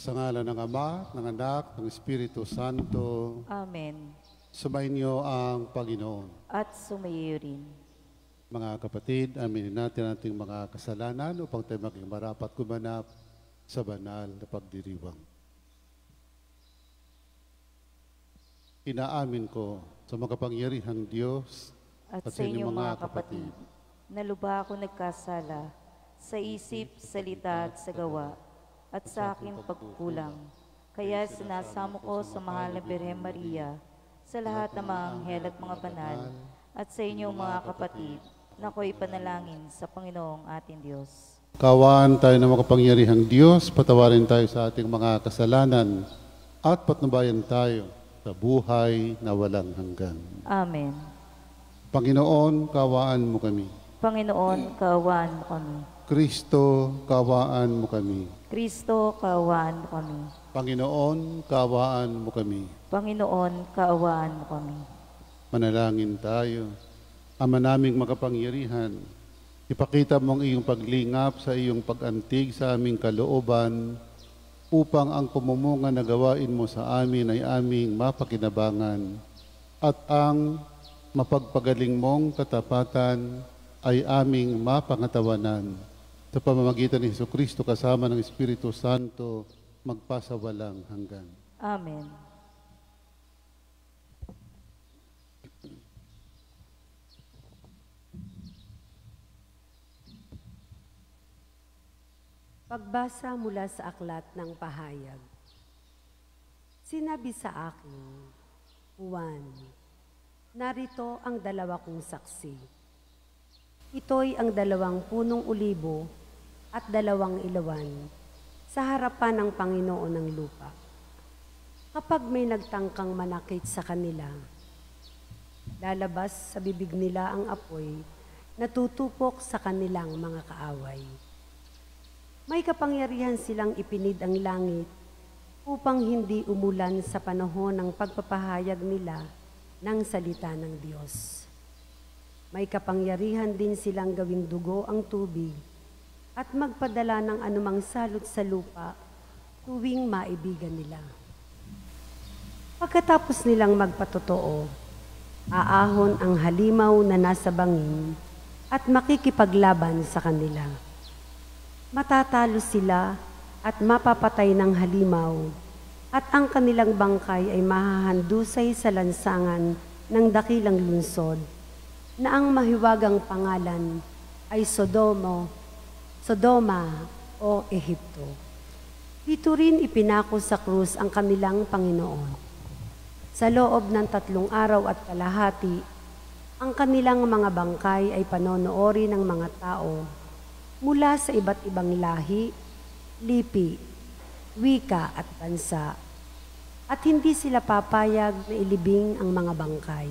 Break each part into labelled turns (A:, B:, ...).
A: Sa ngalan ng Ama, ng Anak, ng Espiritu Santo.
B: Amen.
A: Sumainyo ang Panginoon.
B: At sumayo rin.
A: Mga kapatid, aminin natin ating mga kasalanan upang tayo maging marapat gumanap sa banal na pagdiriwang. Inaamin ko sa makapangyarihang Diyos
B: At sa inyong mga kapatid, na lubha ako nagkasala sa isip, salita at sa gawa, at sa aking pagkukulang. Kaya sinasamo ko sa mahal na Birhen Maria, sa lahat ng mga anghel at mga banal, at sa inyong mga kapatid, na ako'y panalangin sa Panginoong ating Diyos.
A: Kaawaan tayo ng makapangyarihang Diyos, patawarin tayo sa ating mga kasalanan, at patnubayan tayo sa buhay na walang hanggan.
B: Amen.
A: Panginoon, kaawaan mo kami.
B: Panginoon, kaawaan mo kami.
A: Kristo, kaawaan mo kami.
B: Kristo, kaawaan mo kami.
A: Panginoon, kaawaan mo kami.
B: Panginoon, kaawaan mo kami.
A: Manalangin tayo. Ama naming makapangyarihan, ipakita mo ang iyong paglingap sa iyong pag-antig sa aming kalooban upang ang pumumunga na gawain mo sa amin ay aming mapakinabangan at ang mapagpagaling mong katapatan ay aming mapangatawanan. Sa pamamagitan ni Jesucristo kasama ng Espiritu Santo, magpasawalang hanggan.
B: Amen.
C: Pagbasa mula sa aklat ng pahayag. Sinabi sa akin, Juan, narito ang dalawa kong saksi. Ito'y ang 2 punong ulibo at 2 ilawan sa harapan ng Panginoon ng lupa. Kapag may nagtangkang manakit sa kanila, lalabas sa bibig nila ang apoy na tutupok sa kanilang mga kaaway. May kapangyarihan silang ipinid ang langit upang hindi umulan sa panahon ng pagpapahayag nila ng salita ng Diyos. May kapangyarihan din silang gawing dugo ang tubig at magpadala ng anumang salot sa lupa tuwing maibigan nila. Pagkatapos nilang magpatotoo, aahon ang halimaw na nasa bangin at makikipaglaban sa kanila. Matatalo sila at mapapatay ng halimaw at ang kanilang bangkay ay mahahandusay sa lansangan ng dakilang lungsod na ang mahiwagang pangalan ay Sodoma o Ehipto. Dito rin ipinako sa krus ang kanilang Panginoon. Sa loob ng 3 araw at kalahati, ang kanilang mga bangkay ay panonoorin ng mga tao mula sa iba't ibang lahi, lipi, wika at bansa, at hindi sila papayag na ilibing ang mga bangkay.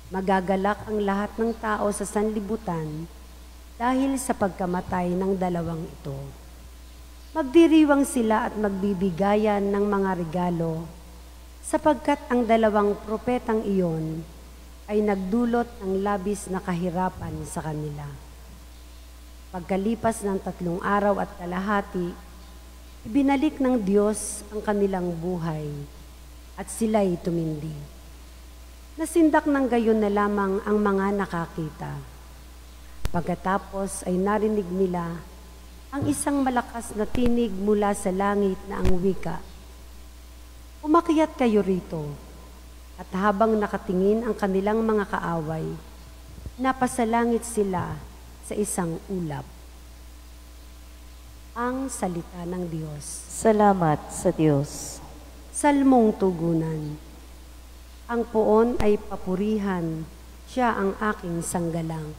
C: Magagalak ang lahat ng tao sa sanlibutan dahil sa pagkamatay ng 2 ito. Magdiriwang sila at magbibigayan ng mga regalo sapagkat ang 2 propetang iyon ay nagdulot ng labis na kahirapan sa kanila. Pagkalipas ng 3 araw at kalahati, ibinalik ng Diyos ang kanilang buhay at sila'y tumindi. Nasindak ng gayon na lamang ang mga nakakita. Pagkatapos ay narinig nila ang isang malakas na tinig mula sa langit na ang wika, "Umakyat kayo rito." At habang nakatingin ang kanilang mga kaaway, napasalangit sila sa isang ulap. Ang salita ng Diyos.
B: Salamat sa Diyos.
C: Salmong tugunan. Ang poon ay papurihan, siya ang aking sanggalang.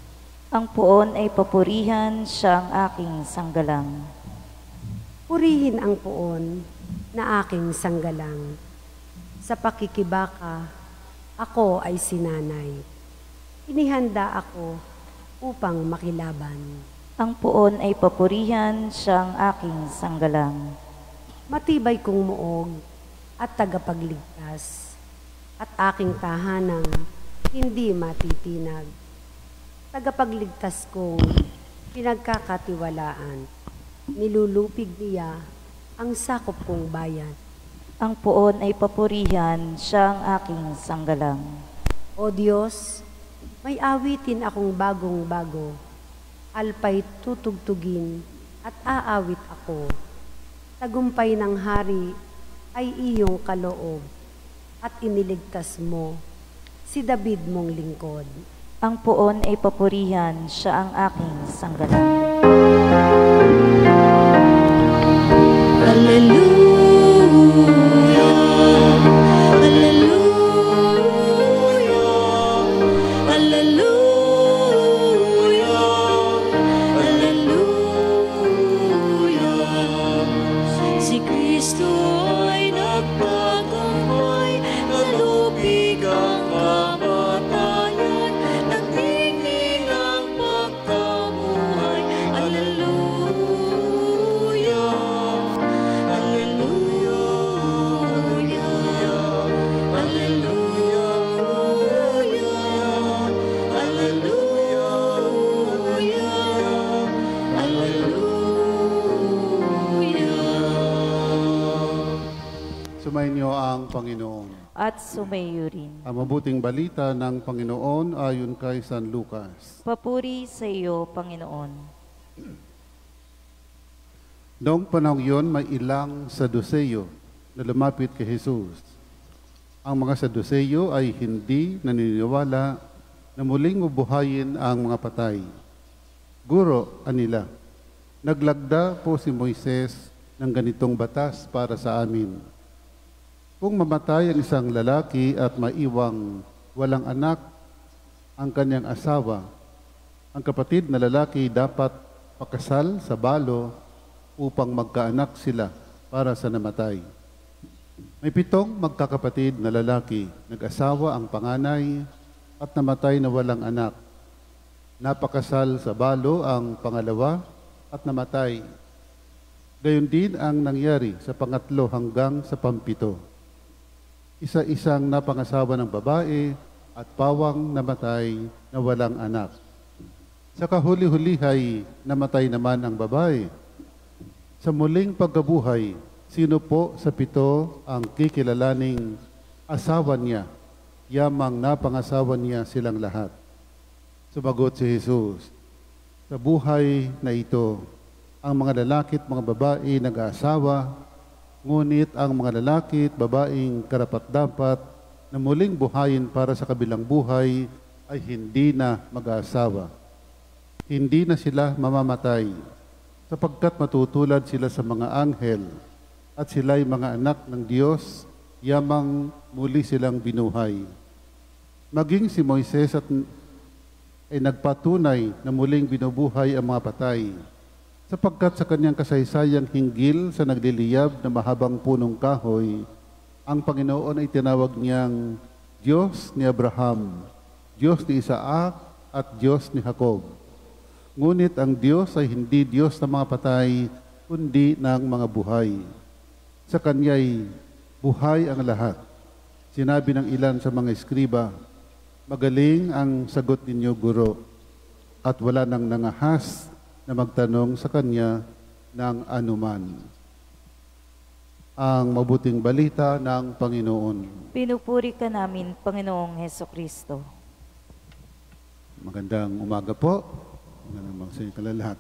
B: Ang poon ay papurihan, siya ang aking sanggalang.
C: Purihin ang poon na aking sanggalang. Sa pakikibaka, ako ay sinanay. Inihanda ako upang makilaban.
B: Ang poon ay papurihan, siya ang aking sanggalang.
C: Matibay kong muog at tagapagligtas, at aking tahanang hindi matitinag. Tagapagligtas kong pinagkakatiwalaan, nilulupig niya ang sakop kong bayan.
B: Ang poon ay papurihan, siya ang aking sanggalang.
C: O Diyos, may awitin akong bagong-bago. Alpay tutugtugin at aawit ako. Tagumpay ng hari ay iyong kaloob at iniligtas mo si David mong lingkod.
B: Ang poon ay papurihan, siya ang aking sanggalang.
D: Hallelujah, hallelujah, hallelujah, hallelujah. Si Kristo ay nagtagumpay, nalupig ang kamatayan, nagtingin ang pagkabuhay. Hallelujah, hallelujah, hallelujah, hallelujah, hallelujah.
A: Sumainyo ang Panginoon.
B: At sumayo rin.
A: Ang mabuting balita ng Panginoon ayon kay San Lucas.
B: Papuri sa iyo, Panginoon.
A: Noong panahon yon, may ilang Saduseyo na lumapit kay Jesus. Ang mga Saduseyo ay hindi naniniwala na muling bubuhayin ang mga patay. Guro, anila, naglagda po si Moises ng ganitong batas para sa amin. Kung mamatay ang isang lalaki at maiwang walang anak ang kanyang asawa, ang kapatid na lalaki dapat pakasal sa balo upang magkaanak sila para sa namatay. May 7 magkakapatid na lalaki, nag-asawa ang panganay at namatay na walang anak. Napakasal sa balo ang pangalawa at namatay. Gayon din ang nangyari sa pangatlo hanggang sa pampito. Isa-isang napangasawa ng babae at pawang namatay na walang anak. Sa kahuli-hulihay, namatay naman ang babae. Sa muling pagkabuhay, sino po sa 7 ang kikilalaning asawa niya, yamang napangasawa niya silang lahat? Sumagot si Jesus, sa buhay na ito, ang mga lalaki at mga babae nag-aasawa, ngunit ang mga lalaki at babaeng karapat-dapat na muling buhayin para sa kabilang buhay ay hindi na mag-aasawa. Hindi na sila mamamatay, sapagkat matutulad sila sa mga anghel at sila'y mga anak ng Diyos, yamang muli silang binuhay. Maging si Moises ay nagpatunay na muling binubuhay ang mga patay, sapagkat sa kanyang kasaysayang hinggil sa nagliliyab na mahabang punong kahoy, ang Panginoon ay tinawag niyang Diyos ni Abraham, Diyos ni Isaac at Diyos ni Jacob. Ngunit ang Diyos ay hindi Diyos ng mga patay, kundi ng mga buhay. Sa Kanya'y buhay ang lahat. Sinabi ng ilan sa mga eskriba, magaling ang sagot ninyo, Guro, at wala nang nangahas na magtanong sa Kanya ng anuman. Ang mabuting balita ng Panginoon.
B: Pinupuri ka namin, Panginoong Hesukristo.
A: Magandang umaga po. Magandang magsayo ka lahat.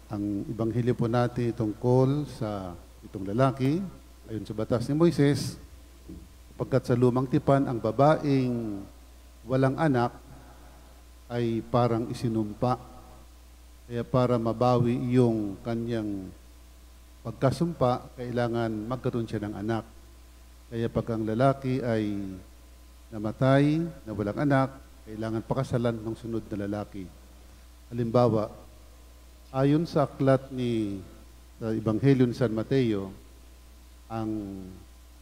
A: Ang ibanghilyo po natin tungkol sa itong lalaki, ayon sa batas ni Moises, pagkat sa lumang tipan, ang babaeng walang anak ay parang isinumpa. Kaya para mabawi yung kanyang pagkasumpa, kailangan magkaroon siya ng anak. Kaya pag ang lalaki ay namatay na walang anak, kailangan pakasalan ng sunod na lalaki. Halimbawa, ayon sa aklat sa Ebanghelyo ni San Mateo, ang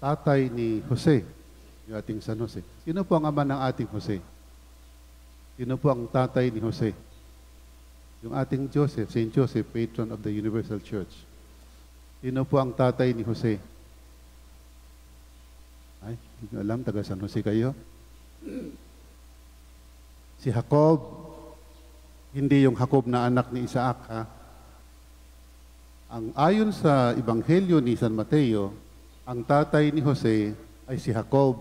A: tatay ni Jose, yung ating San Jose. Sino po ang ama ng ating Jose? Sino po ang tatay ni Jose? Yung ating Joseph, Saint Joseph, patron of the Universal Church. Sino po ang tatay ni Jose? Ay, hindi ko alam, taga San Jose kayo. Si Jacob, hindi yung Jacob na anak ni Isaac, ha? Ayon sa Ebanghelyo ni San Mateo, ang tatay ni Jose ay si Jacob.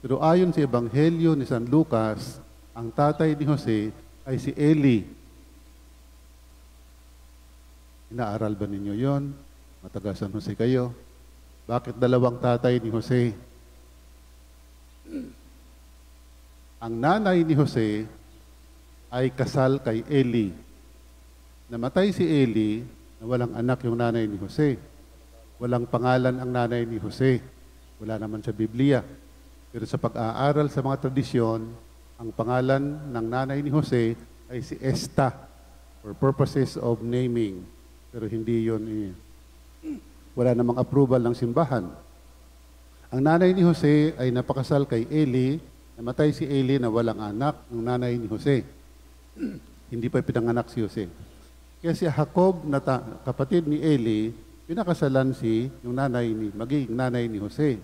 A: Pero ayon sa Ebanghelyo ni San Lucas, ang tatay ni Jose ay si Eli. Inaaral ba ninyo yon? Mataga San Jose kayo. Bakit dalawang tatay ni Jose? Ang nanay ni Jose ay kasal kay Eli. Namatay si Eli na walang anak yung nanay ni Jose. Walang pangalan ang nanay ni Jose. Wala naman sa Biblia. Pero sa pag-aaral sa mga tradisyon, ang pangalan ng nanay ni Jose ay si Esta for purposes of naming. Pero hindi yun wala namang approval ng simbahan. Ang nanay ni Jose ay napakasal kay Eli. Namatay si Eli na walang anak ng nanay ni Jose. Hindi pa pinanganak si Jose. Kaya si Jacob na kapatid ni Eli, pinakasalan yung magiging nanay ni Jose.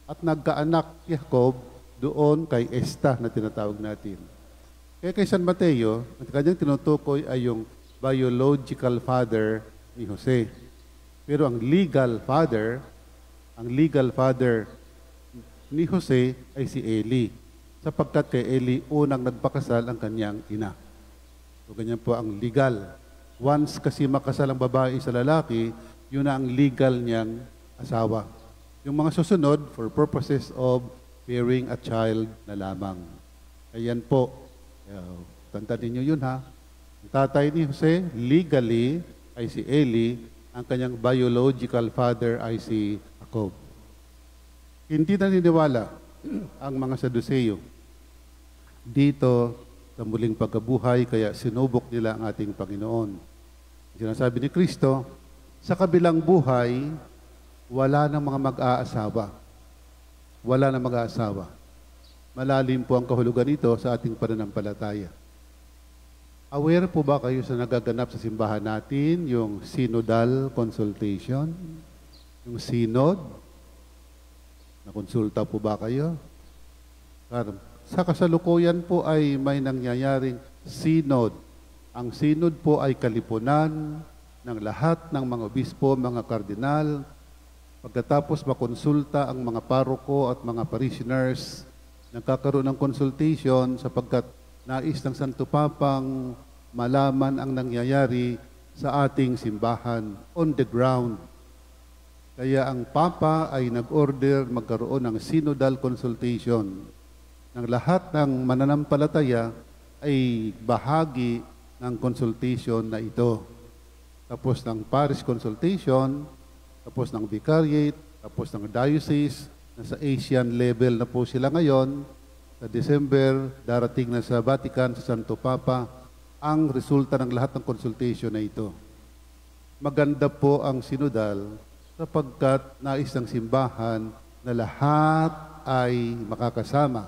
A: At nagkaanak si Jacob doon kay Esta na tinatawag natin. Kaya kay San Mateo, ang kanyang tinutukoy ay yung biological father ni Jose. Pero ang legal father ni Jose ay si Eli. Sapagkat kay Eli, unang nagpakasal ang kanyang ina. So ganyan po ang legal. Once kasi makasal ang babae sa lalaki, yun na ang legal niyang asawa. Yung mga susunod, for purposes of bearing a child na lamang. Ayan po. Tandaan ninyo yun ha. Ang tatay ni Jose, legally, ay si Eli. Ang kanyang biological father ay si Jacob. Hindi naniniwala ang mga Saduceo dito sa muling pagkabuhay, kaya sinubok nila ang ating Panginoon. Sinasabi ni Kristo, sa kabilang buhay, wala nang mga mag-aasawa. Wala nang mag-aasawa. Malalim po ang kahulugan nito sa ating pananampalataya. Aware po ba kayo sa nagaganap sa simbahan natin, yung synodal consultation? Yung synod? Nakonsulta po ba kayo? Sa kasalukuyan po ay may nangyayaring synod. Ang synod po ay kalipunan ng lahat ng mga obispo, mga kardinal. Pagkatapos makonsulta ang mga paroko at mga parishioners, nagkakaroon ng consultation sapagkat nais ng Santo Papang malaman ang nangyayari sa ating simbahan on the ground. Kaya ang Papa ay nag-order magkaroon ng synodal consultation. Ng lahat ng mananampalataya ay bahagi ng consultation na ito. Tapos ng parish consultation, tapos ng vicariate, tapos ng diocese, nasa Asian level na po sila ngayon. Sa December, darating na sa Vatican, sa Santo Papa, ang resulta ng lahat ng consultation na ito. Maganda po ang sinodal sapagkat nais ng simbahan na lahat ay makakasama.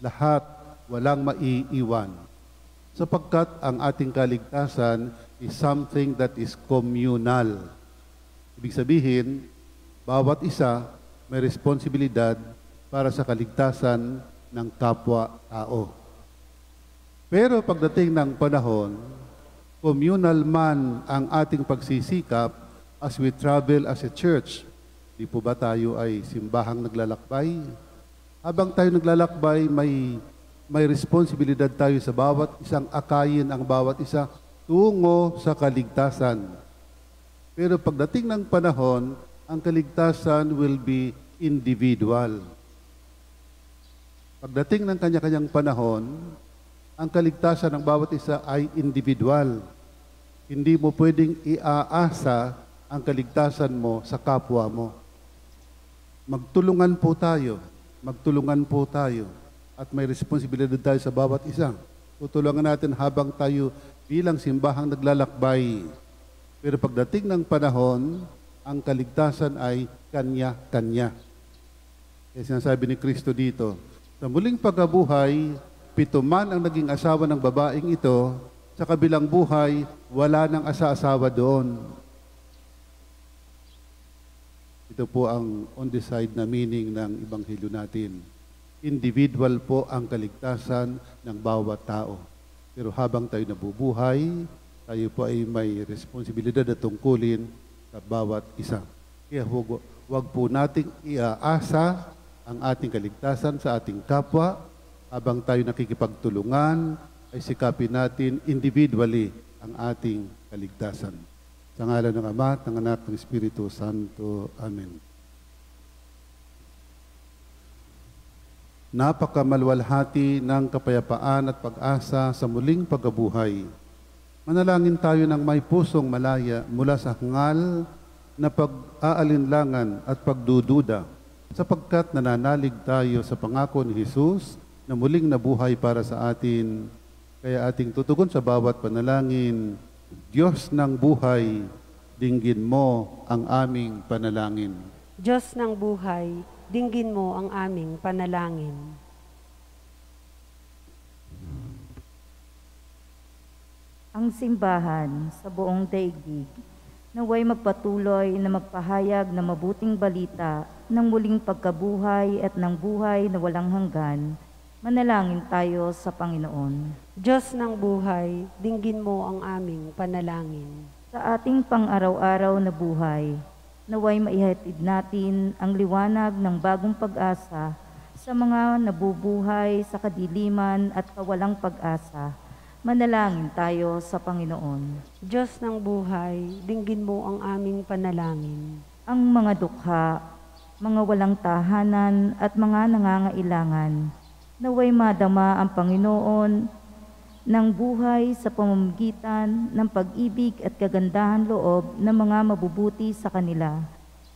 A: Lahat, walang maiiwan. Sapagkat ang ating kaligtasan is something that is communal. Ibig sabihin, bawat isa may responsibilidad para sa kaligtasan ng kapwa-tao. Pero pagdating ng panahon, communal man ang ating pagsisikap as we travel as a church. Di po ba tayo ay simbahang naglalakbay? Habang tayo naglalakbay, may responsibilidad tayo sa bawat isang akayin ang bawat isa tungo sa kaligtasan. Pero pagdating ng panahon, ang kaligtasan will be individual. Pagdating ng kanya-kanyang panahon, ang kaligtasan ng bawat isa ay individual. Hindi mo pwedeng iaasa ang kaligtasan mo sa kapwa mo. Magtulungan po tayo. Magtulungan po tayo. At may responsibilidad tayo sa bawat isa. Tutulungan natin habang tayo bilang simbahang naglalakbay. Pero pagdating ng panahon, ang kaligtasan ay kanya-kanya. Kaya sinasabi ni Kristo dito, sa muling pagkabuhay, 7 man ang naging asawa ng babaeng ito, sa kabilang buhay, wala nang asa-asawa doon. Ito po ang on-the-side na meaning ng Ebanghelyo natin. Individual po ang kaligtasan ng bawat tao. Pero habang tayo nabubuhay, tayo po ay may responsibilidad at tungkulin sa bawat isa. Kaya huwag po nating iaasa ang ating kaligtasan sa ating kapwa. Habang tayo nakikipagtulungan, ay sikapin natin individually ang ating kaligtasan. Sa ngalan ng Ama, ng Anak, ng Espiritu Santo. Amen. Napakamalwalhati ng kapayapaan at pag-asa sa muling pagkabuhay. Manalangin tayo ng may pusong malaya mula sa hangal na pag-aalinlangan at pagdududa, sapagkat nananalig tayo sa pangako ni Jesus na muling nabuhay para sa atin. Kaya ating tutugon sa bawat panalangin, Diyos ng buhay, dinggin mo ang aming panalangin.
C: Diyos ng buhay, dinggin mo ang aming panalangin.
B: Ang simbahan sa buong daigdig naway magpatuloy na magpahayag ng mabuting balita ng muling pagkabuhay at ng buhay na walang hanggan. Manalangin tayo sa Panginoon.
C: Diyos ng buhay, dinggin mo ang aming panalangin.
B: Sa ating pang-araw-araw na buhay, naway maihatid natin ang liwanag ng bagong pag-asa sa mga nabubuhay sa kadiliman at kawalang pag-asa. Manalangin tayo sa Panginoon.
C: Diyos ng buhay, dinggin mo ang aming panalangin.
B: Ang mga dukha, mga walang tahanan at mga nangangailangan, naway madama ang Panginoon ng buhay sa pamamagitan ng pag-ibig at kagandahan loob ng mga mabubuti sa kanila.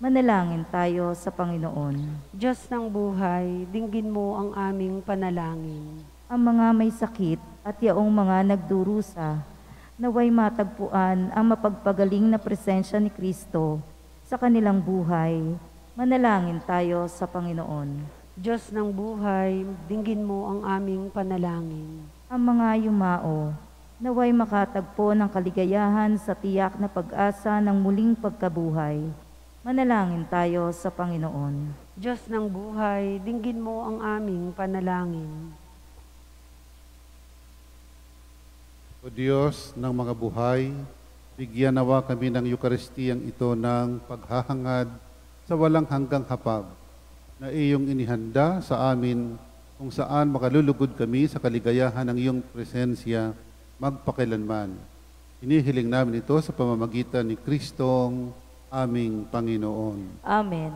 B: Manalangin tayo sa Panginoon.
C: Diyos ng buhay, dinggin mo ang aming panalangin.
B: Ang mga may sakit at yaong mga nagdurusa, naway matagpuan ang mapagpagaling na presensya ni Kristo sa kanilang buhay. Manalangin tayo sa Panginoon.
C: Diyos ng buhay, dinggin mo ang aming panalangin.
B: Ang mga yumao, naway makatagpo ng kaligayahan sa tiyak na pag-asa ng muling pagkabuhay. Manalangin tayo sa Panginoon.
C: Diyos ng buhay, dinggin mo ang aming panalangin.
A: O Diyos ng mga buhay, bigyan nawa kami ng Eukaristiyang ito ng paghahangad sa walang hanggang hapag na iyong inihanda sa amin kung saan makalulugod kami sa kaligayahan ng iyong presensya magpakilanman. Inihiling namin ito sa pamamagitan ni Kristong aming Panginoon.
B: Amen.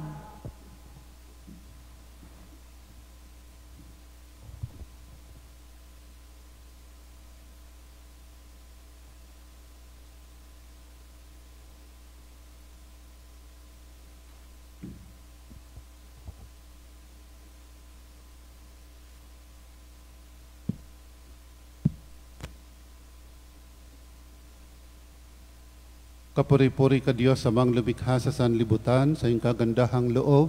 A: Kapuri-puri ka Diyos sa mga lumikha sa sanlibutan, sa iyong kagandahang loob.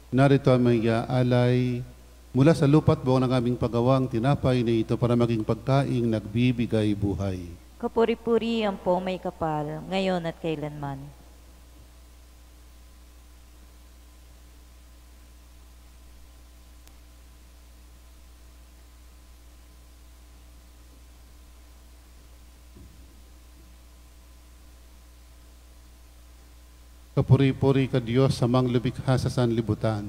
A: Narito ang may alay mula sa lupa't buong ng aming pagawang tinapay na ito para maging pagkaing nagbibigay buhay.
B: Kapuri-puri ang po may kapal, ngayon at kailanman.
A: Kapuri-puri ka Diyos sa mga lumikha sa sanlibutan.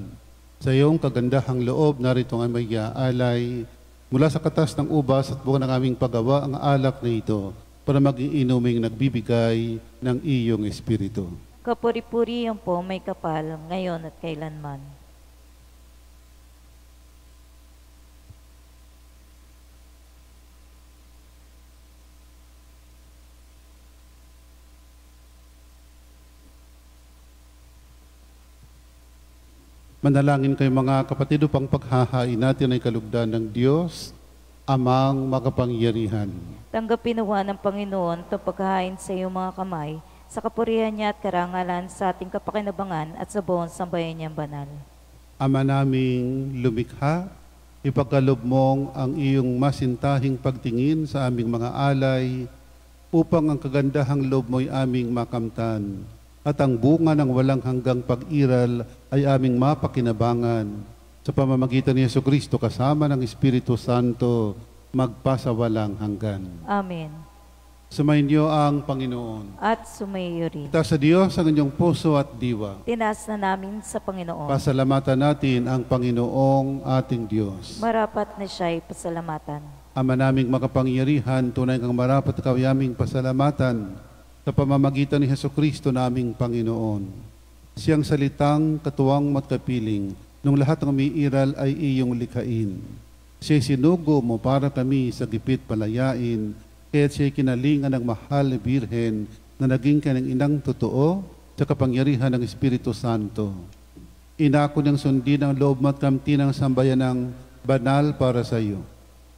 A: Sa iyong kagandahang loob, narito ang may alay mula sa katas ng ubas at buong ng aming paggawa ang alak na ito para maging inuming nagbibigay ng iyong Espiritu.
B: Kapuri-puri ang po may kapal, ngayon at kailanman.
A: Manalangin kayo mga kapatid upang paghahain natin ay kalugdan ng Diyos, Amang makapangyarihan.
B: Tanggapin nawa ng Panginoon itong paghahain sa iyong mga kamay, sa kapurihan niya at karangalan sa ating kapakinabangan at sa buong sambayan niyang banal.
A: Ama naming lumikha, ipagkaloob mong ang iyong masintahing pagtingin sa aming mga alay upang ang kagandahang loob mo'y aming makamtan at ang bunga ng walang hanggang pag-iral ay aming mapakinabangan sa pamamagitan ni Jesucristo kasama ng Espiritu Santo magpasawalang hanggan.
B: Amen.
A: Sumainyo ang Panginoon.
B: at sumayo rin.
A: Itaas sa Diyos ang inyong puso at diwa.
B: Tinaas na namin sa Panginoon.
A: Pasalamatan natin ang Panginoong ating Diyos.
B: Marapat na siya'y pasalamatan.
A: Ama naming makapangyarihan, tunay kang marapat ikaw aming pasalamatan sa pamamagitan ni Hesukristo naming Panginoon. Siyang salitang katuwang matkapiling, nung lahat ng umiiral ay iyong likhain. Siya'y sinugo mo para kami sa gipit palayain, kaya't siya'y kinalingan ng mahal na Birhen na naging kanyang inang totoo sa kapangyarihan ng Espiritu Santo. Inako niyang sundin ang loob at kamti ng sambayanang banal para sa iyo.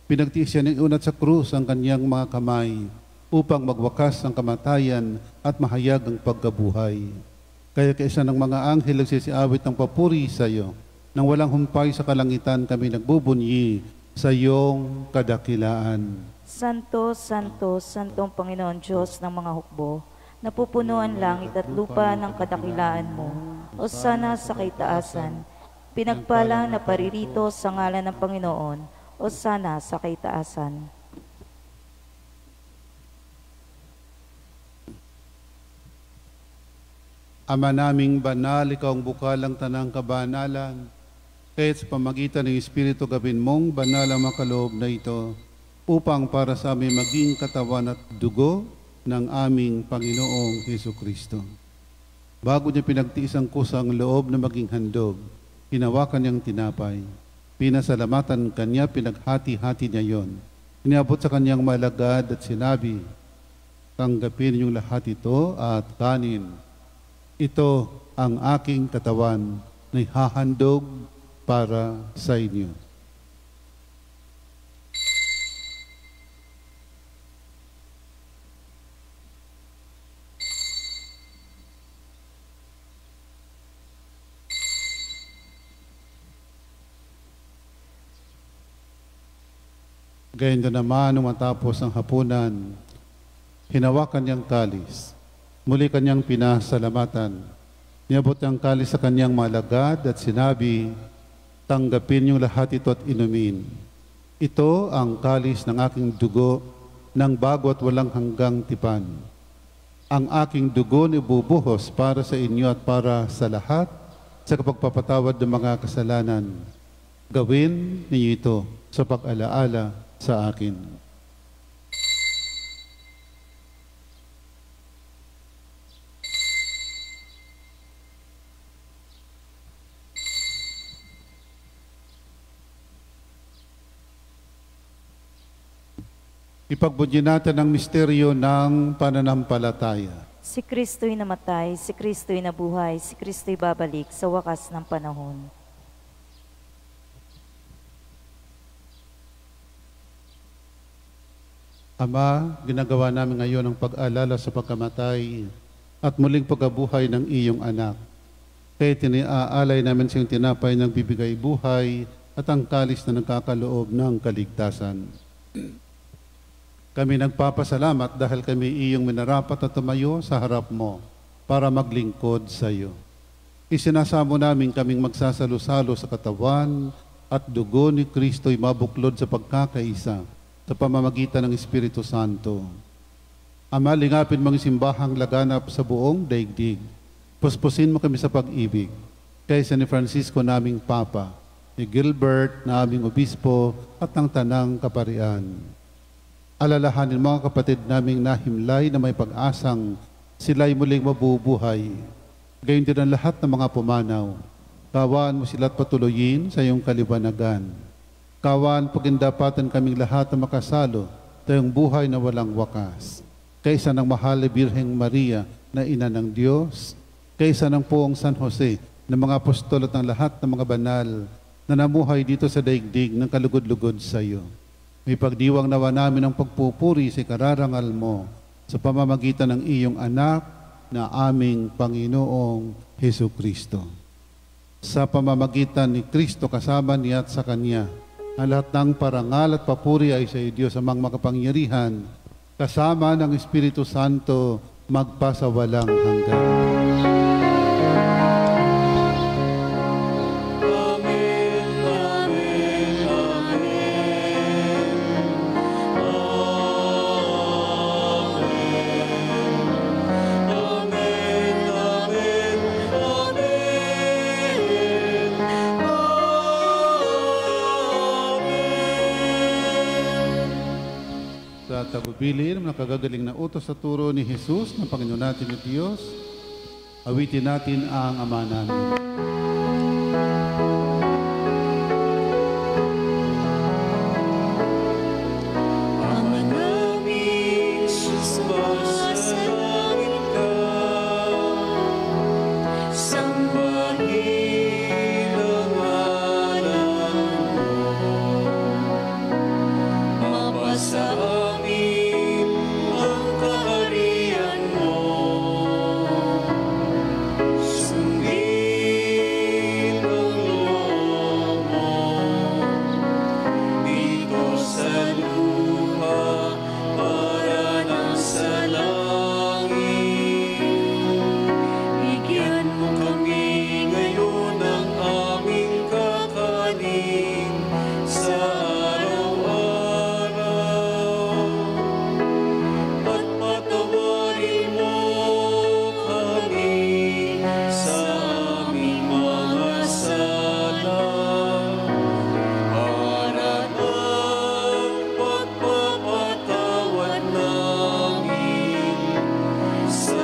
A: Pinagtiis siya ng unat sa krus ang kanyang mga kamay upang magwakas ang kamatayan at mahayag ang pagkabuhay. Kaya kaisa ng mga anghel nagsisiawit ng papuri sa iyo. Nang walang humpay sa kalangitan kami nagbubunyi sa iyong kadakilaan.
B: Santo, Santo, Santong Panginoon Diyos ng mga hukbo, napupunuan langit at lupa ng kadakilaan mo. O sana sa kaitaasan, pinagpala na paririto sa ngalan ng Panginoon, o sana sa kaitaasan.
A: Ama naming banal, ikaw ang bukalang tanang kabanalan, kahit sa pamagitan ng Espiritu gawin mong banal ang makaloob na ito, upang para sa amin maging katawan at dugo ng aming Panginoong Hesukristo. Bago niya pinagtiis ang kusang loob na maging handog, hinawakan niyang tinapay. Pinasalamatan kanya, pinaghati-hati niya yon. Iniabot sa kanyang malagad at sinabi, tanggapin niyong lahat ito at kanin. Ito ang aking katawan na ihahandog para sa inyo. Gayon na naman, nung matapos ang hapunan, hinawakan niyang kalis. Muli kanyang pinasalamatan. Niabot niyang kalis sa kanyang malagad at sinabi, tanggapin niyong lahat ito at inumin. Ito ang kalis ng aking dugo ng bago at walang hanggang tipan. Ang aking dugo ibubuhos para sa inyo at para sa lahat sa kapagpapatawad ng mga kasalanan. Gawin ninyo ito sa pag-alaala sa akin. Ipagbunyi natin ang misteryo ng pananampalataya.
B: Si Kristo'y namatay, si Kristo'y nabuhay, si Kristo'y babalik sa wakas ng panahon.
A: Ama, ginagawa namin ngayon ang pag-alala sa pagkamatay at muling pagkabuhay ng iyong anak. Kaya tiniaalay namin sa iyong tinapay ng bibigay buhay at ang kalis na nagkakaloob ng kaligtasan. Kami nagpapasalamat dahil kami iyong minarapat na tumayo sa harap mo para maglingkod sa iyo. Isinasamo namin kaming magsasalo-salo sa katawan at dugo ni Kristo'y mabuklod sa pagkakaisa sa pamamagitan ng Espiritu Santo. Ama, lingapin mong simbahang laganap sa buong daigdig. Puspusin mo kami sa pag-ibig. Kaysa ni Francisco naming Papa, ni Gilbert na aming Obispo at ng Tanang Kaparian. Alalahanin mga kapatid naming nahimlay na may pag-asang sila'y muling mabubuhay. Gayon din ang lahat ng mga pumanaw. Kawaan mo sila't patuloyin sa iyong kaliwanagan. Kawaan pagindapatan kaming lahat na makasalo tayong buhay na walang wakas. Kaysa ng mahal na Birheng Maria na ina ng Diyos, kaysa ng poong San Jose ng mga apostol at ng lahat ng mga banal na namuhay dito sa daigdig ng kalugod-lugod sa iyo. May pagdiwang nawa namin ang pagpupuri sa kararangal mo sa pamamagitan ng iyong anak na aming Panginoong Hesukristo. Sa pamamagitan ni Kristo kasama niya at sa Kanya, ang lahat ng parangal at papuri ay sa iyo, Diyos amang makapangyarihan, kasama ng Espiritu Santo, magpasawalang hanggan. tagubilin ng nakagagaling na utos sa turo ni Jesus ng Panginoon natin na Diyos, awitin natin ang Ama namin.
D: Ama namin, sumasalangit ka. Sambahin ang ngalan mo. Mapasa amin ang kaharian mo. Sundin ang loob mo. Dito sa lupa para nang sa langit. Bigyan mo kami ngayon ng aming kakanin sa araw-araw. At patawarin mo kami sa aming mga sala. Para ng pagpapatawad namin sa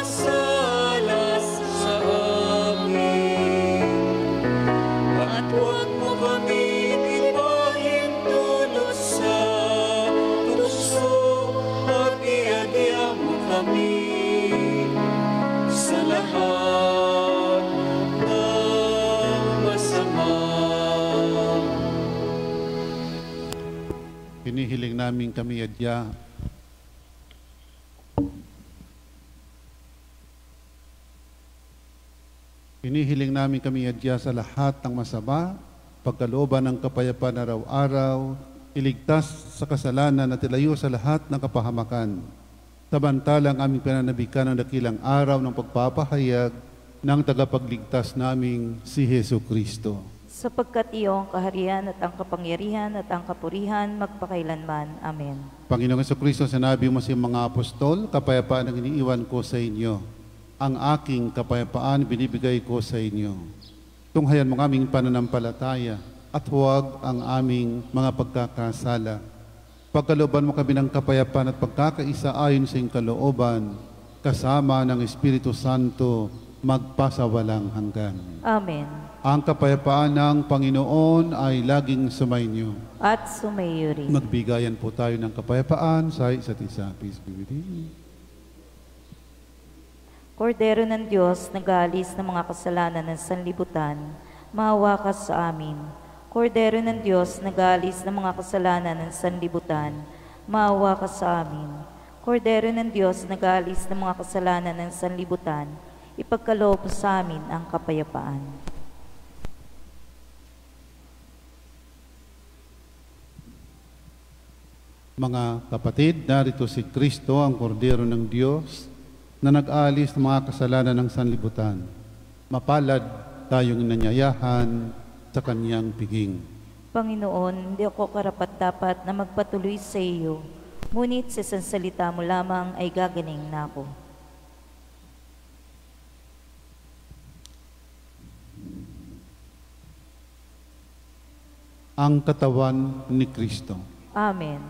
D: nagkakasala sa amin. At huwag mo kami ipahintulot sa tukso at iadya mo kami sa lahat ng masama.
A: Hinihiling namin kami adya. Hinihiling namin kami adya sa lahat ng masama, pagkalooban ng kapayapaan araw-araw, iligtas sa kasalanan at ilayo sa lahat ng kapahamakan. Samantalang aming pinanabikan ng dakilang araw ng pagpapahayag ng tagapagligtas naming si Hesu Kristo.
B: Sapagkat iyo ang kaharian at ang kapangyarihan at ang kapurihan magpakailanman. Amen.
A: Panginoong Jesucristo, sinabi mo sa mga apostol, kapayapaan ang iniiwan ko sa inyo. Ang aking kapayapaan binibigay ko sa inyo. Tunghayan mo aming pananampalataya at huwag ang aming mga pagkakasala. Pagkalooban mo kami ng kapayapaan at pagkakaisa ayon sa iyong kalooban, kasama ng Espiritu Santo, magpasawalang hanggan.
B: Amen.
A: Ang kapayapaan ng Panginoon ay laging sumainyo.
B: At sumayo rin.
A: Magbigayan po tayo ng kapayapaan sa isa't isa. Peace be with you.
B: Kordero ng Diyos, nag-aalis ng mga kasalanan ng sanlibutan, maawa ka sa amin. Kordero ng Diyos, nag-aalis ng mga kasalanan ng sanlibutan, maawa ka sa amin. Kordero ng Diyos, nag-aalis ng mga kasalanan ng sanlibutan, ipagkaloob sa amin ang kapayapaan.
A: Mga kapatid, narito si Kristo, ang Kordero ng Diyos, na nag-aalis ng mga kasalanan ng sanlibutan. Mapalad tayong nanyayahan sa kanyang piging.
B: Panginoon, hindi ako karapat-dapat na magpatuloy sa iyo, ngunit sa isang salita mo lamang ay gagaling na ako.
A: Ang katawan ni Kristo.
B: Amen.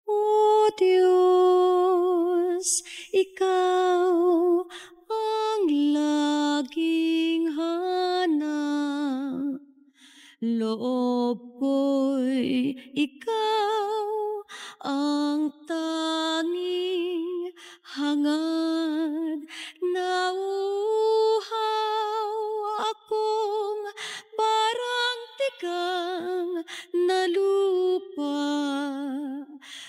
E: O Diyos, Ikaw ang laging hanap. Loob ko'y Ikaw ang tanging hangad. Nauuhaw akong parang tigang na lupa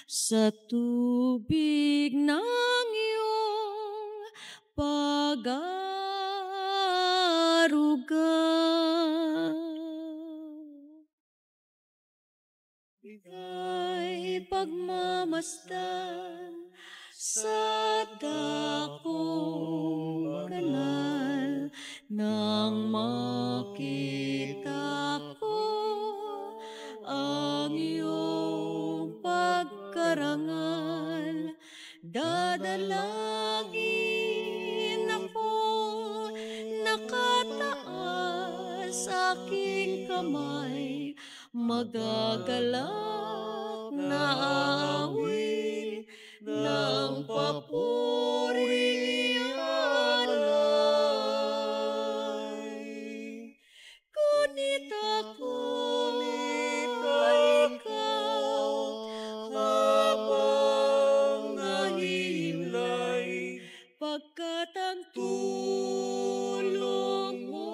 E: sa tubig ng iyong pag-aaruga. Ika'y pagmamasdan sa dakong kanal, nang makita ko ang iyong pagkarangal. Dadalangin ako, nakataas aking kamay, magagalak na awit ng papuri alay. Ngunit ako ay ikaw, habang nahihimlay, pagkat ang tulong mo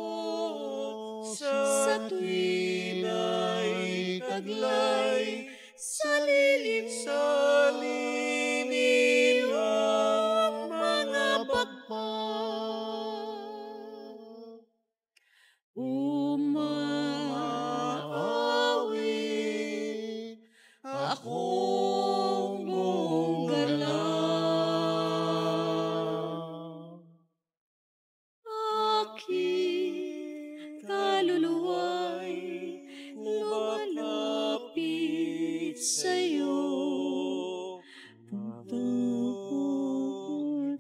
E: sa tuwin ay taglay, sa lilim ng mga pakpak. Umaawit akong buong galaw. Aking kaluluwa'y lumalapit sa'yo. Tungkol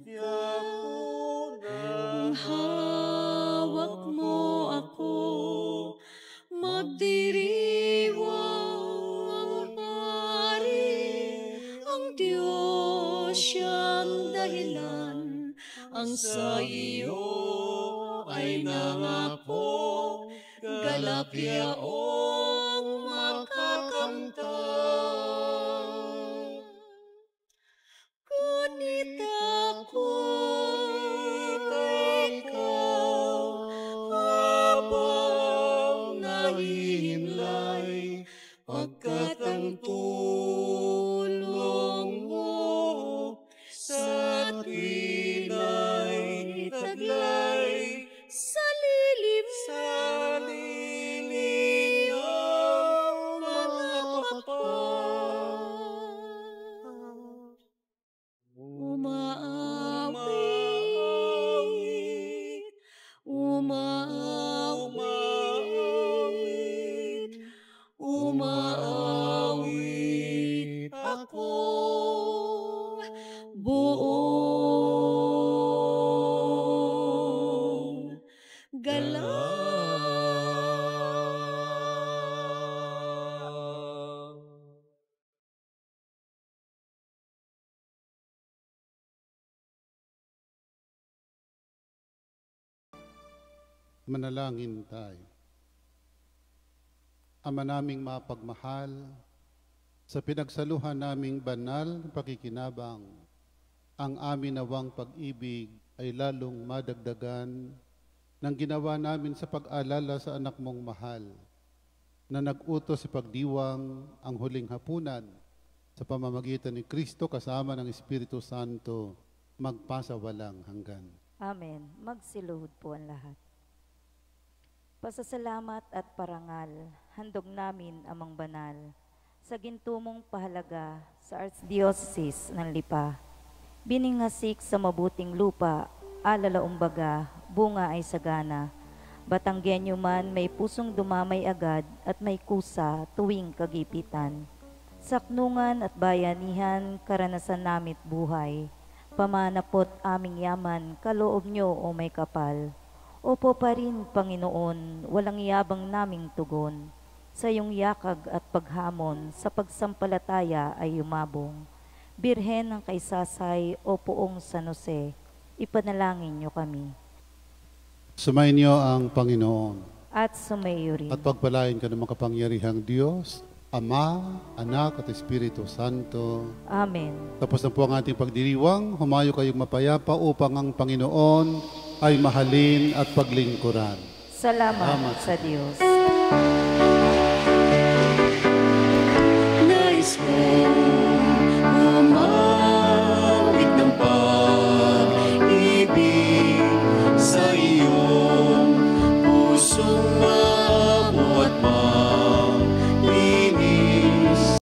E: ang hawak mo ako, magdiriwang pari, ang Diyos siyang dahilan, ang sa iyo ay nangako, galak yaong makakamtan. Ngunit ako'y ikaw, habang nahihimlay, pagkat ang tulong mo sa tuwin ay taglay, sa lilim ng mga pakpak. Umaawit, umaawit, umaawit ako buong galaw.
A: Manalangin tayo. Ama naming mapagmahal, sa pinagsaluhan naming banal na pakikinabang, ang amin nawang pag-ibig ay lalong madagdagan ng ginawa namin sa pag-alala sa anak mong mahal, na nag-utos sa pagdiwang ang huling hapunan sa pamamagitan ni Kristo kasama ng Espiritu Santo, magpasawalang hanggan.
B: Amen. Magsiluhod po ang lahat. Pasasalamat at parangal, handog namin amang banal, sa gintumong pahalaga sa Archdiocese ng Lipa. Biningasik sa mabuting lupa, alalaumbaga, bunga ay sagana. Batanggenyo man may pusong dumamay agad at may kusa tuwing kagipitan. Saknungan at bayanihan, karanasan namit buhay. Pamanapot aming yaman, kaloob nyo o may kapal. Opo pa rin, Panginoon, walang yabang naming tugon. Sa iyong yakag at paghamon, sa pagsampalataya ay umabong. Birhen ng kaisasay o Poong San Jose, ipanalangin niyo kami.
A: Sumayin niyo ang Panginoon
B: At sumayo rin.
A: at pagpalain ka ng makapangyarihang Diyos, Ama, Anak at Espiritu Santo.
B: Amen.
A: Tapos na po ang ating pagdiriwang, humayo kayong mapayapa upang ang Panginoon ay mahalin at paglingkuran.
B: Salamat sa Diyos.